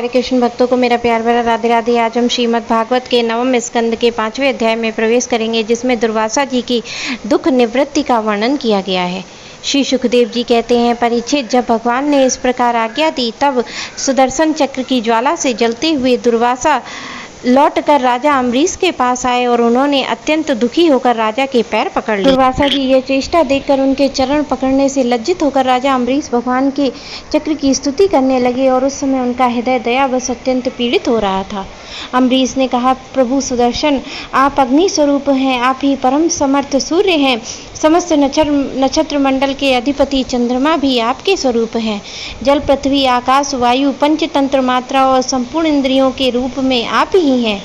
हरे कृष्ण भक्तों को मेरा प्यार भरा राधे राधे। आज हम श्रीमद् भागवत के 9वें स्कंद के 5वें अध्याय में प्रवेश करेंगे, जिसमें दुर्वासा जी की दुख निवृत्ति का वर्णन किया गया है। श्री सुखदेव जी कहते हैं, परीक्षित, जब भगवान ने इस प्रकार आज्ञा दी तब सुदर्शन चक्र की ज्वाला से जलते हुए दुर्वासा लौटकर राजा अम्बरीश के पास आए और उन्होंने अत्यंत दुखी होकर राजा के पैर पकड़ लिए। दुर्वासा जी यह चेष्टा देखकर उनके चरण पकड़ने से लज्जित होकर राजा अम्बरीश भगवान के चक्र की स्तुति करने लगे और उस समय उनका हृदय दयावश अत्यंत पीड़ित हो रहा था। अम्बरीश ने कहा, प्रभु सुदर्शन, आप अग्नि स्वरूप हैं, आप ही परम समर्थ सूर्य हैं, समस्त नक्षत्र मंडल के अधिपति चंद्रमा भी आपके स्वरूप हैं। जल, पृथ्वी, आकाश, वायु, पंचतंत्र मात्रा और संपूर्ण इंद्रियों के रूप में आप ही हैं।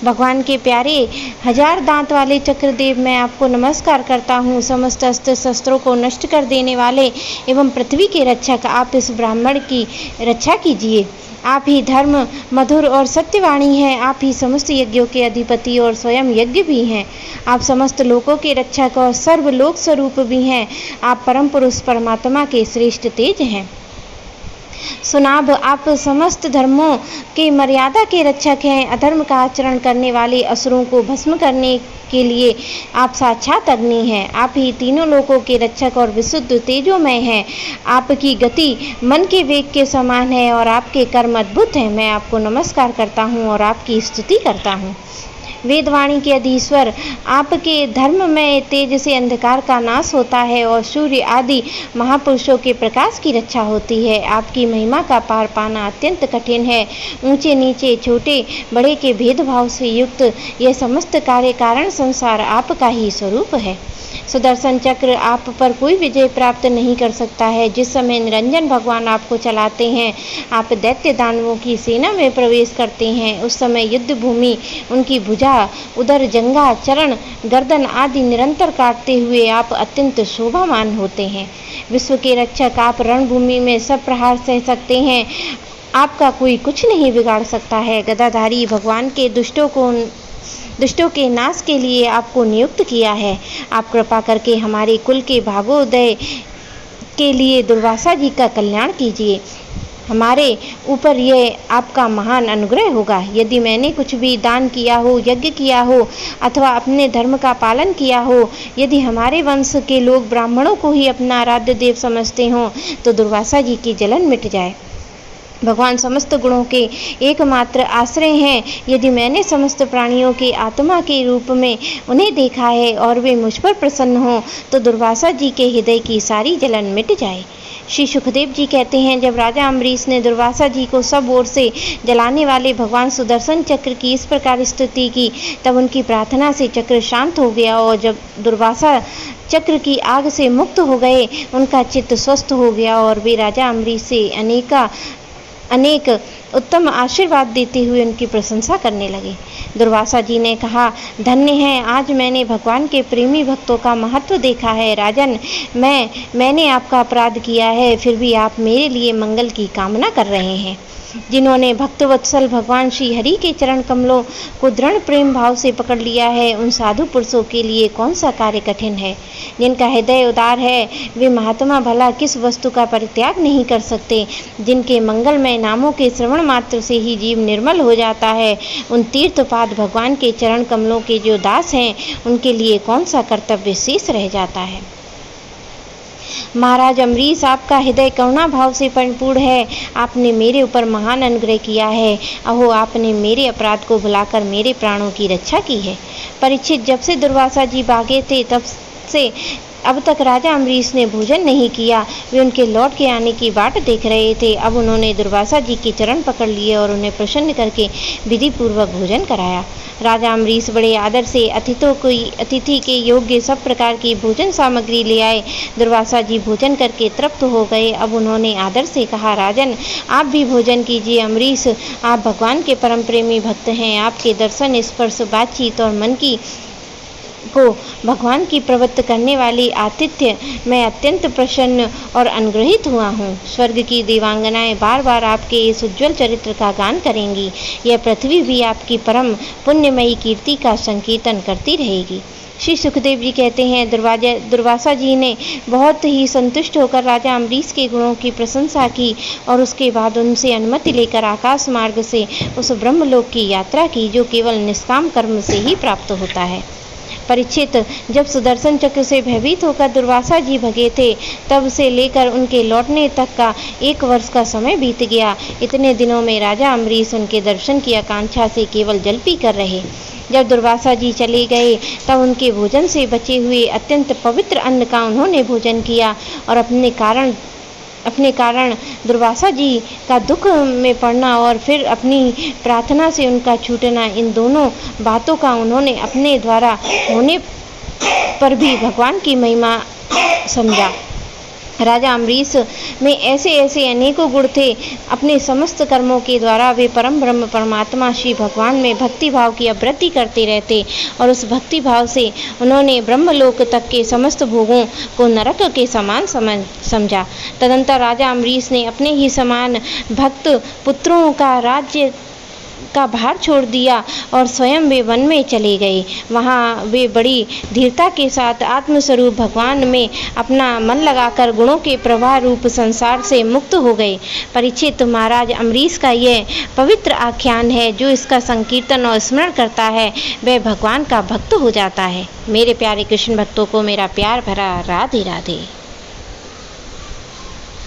भगवान के प्यारे 1000 दांत वाले चक्रदेव, मैं आपको नमस्कार करता हूँ। समस्त अस्त्र शस्त्रों को नष्ट कर देने वाले एवं पृथ्वी के रक्षक, आप इस ब्राह्मण की रक्षा कीजिए। आप ही धर्म, मधुर और सत्यवाणी हैं। आप ही समस्त यज्ञों के अधिपति और स्वयं यज्ञ भी हैं। आप समस्त लोकों के रक्षक और सर्वलोक स्वरूप भी हैं। आप परम पुरुष परमात्मा के श्रेष्ठ तेज हैं। सुनाभ, आप समस्त धर्मों के मर्यादा के रक्षक हैं। अधर्म का आचरण करने वाले असुरों को भस्म करने के लिए आप साक्षात अग्नि हैं। आप ही तीनों लोकों के रक्षक और विशुद्ध तेजोमय हैं। आपकी गति मन के वेग के समान है और आपके कर्म अद्भुत हैं। मैं आपको नमस्कार करता हूँ और आपकी स्तुति करता हूँ। वेदवाणी के अधीश्वर, आपके धर्म में तेज से अंधकार का नाश होता है और सूर्य आदि महापुरुषों के प्रकाश की रक्षा होती है। आपकी महिमा का पार पाना अत्यंत कठिन है। ऊंचे नीचे, छोटे बड़े के भेदभाव से युक्त यह समस्त कार्य कारण संसार आपका ही स्वरूप है। सुदर्शन चक्र आप पर कोई विजय प्राप्त नहीं कर सकता है। जिस समय निरंजन भगवान आपको चलाते हैं, आप दैत्य दानवों की सेना में प्रवेश करते हैं, उस समय युद्ध भूमि उनकी भुजा, उदर, जंघा, चरण, गर्दन आदि निरंतर काटते हुए आप अत्यंत शोभामान होते हैं। विश्व के रक्षक, आप रणभूमि में सब प्रहार सह सकते हैं। आपका कोई कुछ नहीं बिगाड़ सकता है। गदाधारी भगवान के दुष्टों के नाश के लिए आपको नियुक्त किया है। आप कृपा करके हमारे कुल के भागोदय के लिए दुर्वासा जी का कल्याण कीजिए। हमारे ऊपर यह आपका महान अनुग्रह होगा। यदि मैंने कुछ भी दान किया हो, यज्ञ किया हो अथवा अपने धर्म का पालन किया हो, यदि हमारे वंश के लोग ब्राह्मणों को ही अपना आराध्य देव समझते हों, तो दुर्वासा जी की जलन मिट जाए। भगवान समस्त गुणों के एकमात्र आश्रय हैं। यदि मैंने समस्त प्राणियों के आत्मा के रूप में उन्हें देखा है और वे मुझ पर प्रसन्न हों, तो दुर्वासा जी के हृदय की सारी जलन मिट जाए। श्री सुखदेव जी कहते हैं, जब राजा अम्बरीश ने दुर्वासा जी को सब ओर से जलाने वाले भगवान सुदर्शन चक्र की इस प्रकार स्तुति की, तब उनकी प्रार्थना से चक्र शांत हो गया और जब दुर्वासा चक्र की आग से मुक्त हो गए, उनका चित्त स्वस्थ हो गया और वे राजा अम्बरीश से अनेक उत्तम आशीर्वाद देते हुए उनकी प्रशंसा करने लगे। दुर्वासा जी ने कहा, धन्य है, आज मैंने भगवान के प्रेमी भक्तों का महत्व देखा है। राजन, मैंने आपका अपराध किया है, फिर भी आप मेरे लिए मंगल की कामना कर रहे हैं। जिन्होंने भक्तवत्सल भगवान श्री हरि के चरण कमलों को दृढ़ प्रेम भाव से पकड़ लिया है, उन साधु पुरुषों के लिए कौन सा कार्य कठिन है। जिनका हृदय उदार है, वे महात्मा भला किस वस्तु का परित्याग नहीं कर सकते। जिनके मंगलमय नामों के श्रवण मात्र से ही जीव निर्मल हो जाता है, उन तीर्थपाद भगवान के चरण कमलों के जो दास हैं, उनके लिए कौन सा कर्तव्य शेष रह जाता है। महाराज अम्बरीश, आपका हृदय करुणा भाव से परिपूर्ण है। आपने मेरे ऊपर महान अनुग्रह किया है। अहो, आपने मेरे अपराध को भुलाकर मेरे प्राणों की रक्षा की है। परीक्षित, जब से दुर्वासा जी भागे थे, तब से अब तक राजा अम्बरीश ने भोजन नहीं किया। वे उनके लौट के आने की बाट देख रहे थे। अब उन्होंने दुर्वासा जी के चरण पकड़ लिए और उन्हें प्रसन्न करके विधि पूर्वक भोजन कराया। राजा अम्बरीश बड़े आदर से अतिथि के योग्य सब प्रकार की भोजन सामग्री ले आए। दुर्वासा जी भोजन करके तृप्त हो गए। अब उन्होंने आदर से कहा, राजन, आप भी भोजन कीजिए। अम्बरीश, आप भगवान के परम प्रेमी भक्त हैं। आपके दर्शन, स्पर्श, बातचीत और मन को भगवान की प्रवृत्त करने वाली आतिथ्य मैं अत्यंत प्रसन्न और अनुग्रहित हुआ हूँ। स्वर्ग की देवांगनाएं बार बार आपके इस उज्ज्वल चरित्र का गान करेंगी। यह पृथ्वी भी आपकी परम पुण्यमयी कीर्ति का संकीर्तन करती रहेगी। श्री सुखदेव जी कहते हैं, दुर्वासा जी ने बहुत ही संतुष्ट होकर राजा अम्बरीश के गुणों की प्रशंसा की और उसके बाद उनसे अनुमति लेकर आकाश मार्ग से उस ब्रह्मलोक की यात्रा की जो केवल निष्काम कर्म से ही प्राप्त होता है। परीक्षित, जब सुदर्शन चक्र से भयभीत होकर दुर्वासा जी भगे थे, तब से लेकर उनके लौटने तक का 1 वर्ष का समय बीत गया। इतने दिनों में राजा अम्बरीश उनके दर्शन की आकांक्षा से केवल जल पी कर रहे। जब दुर्वासा जी चले गए, तब उनके भोजन से बचे हुए अत्यंत पवित्र अन्न का उन्होंने भोजन किया और अपने कारण दुर्वासा जी का दुख में पड़ना और फिर अपनी प्रार्थना से उनका छूटना, इन दोनों बातों का उन्होंने अपने द्वारा होने पर भी भगवान की महिमा समझा। राजा अम्बरीश में ऐसे अनेकों गुण थे। अपने समस्त कर्मों के द्वारा वे परम ब्रह्म परमात्मा श्री भगवान में भक्ति भाव की अवृत्ति करते रहते और उस भक्ति भाव से उन्होंने ब्रह्मलोक तक के समस्त भोगों को नरक के समान समझा। तदंतर राजा अम्बरीश ने अपने ही समान भक्त पुत्रों का राज्य का भार छोड़ दिया और स्वयं वे वन में चले गए। वहाँ वे बड़ी धीरता के साथ आत्मस्वरूप भगवान में अपना मन लगाकर गुणों के प्रवाह रूप संसार से मुक्त हो गए। परीक्षित, महाराज अम्बरीश का यह पवित्र आख्यान है, जो इसका संकीर्तन और स्मरण करता है वह भगवान का भक्त हो जाता है। मेरे प्यारे कृष्ण भक्तों को मेरा प्यार भरा राधे राधे।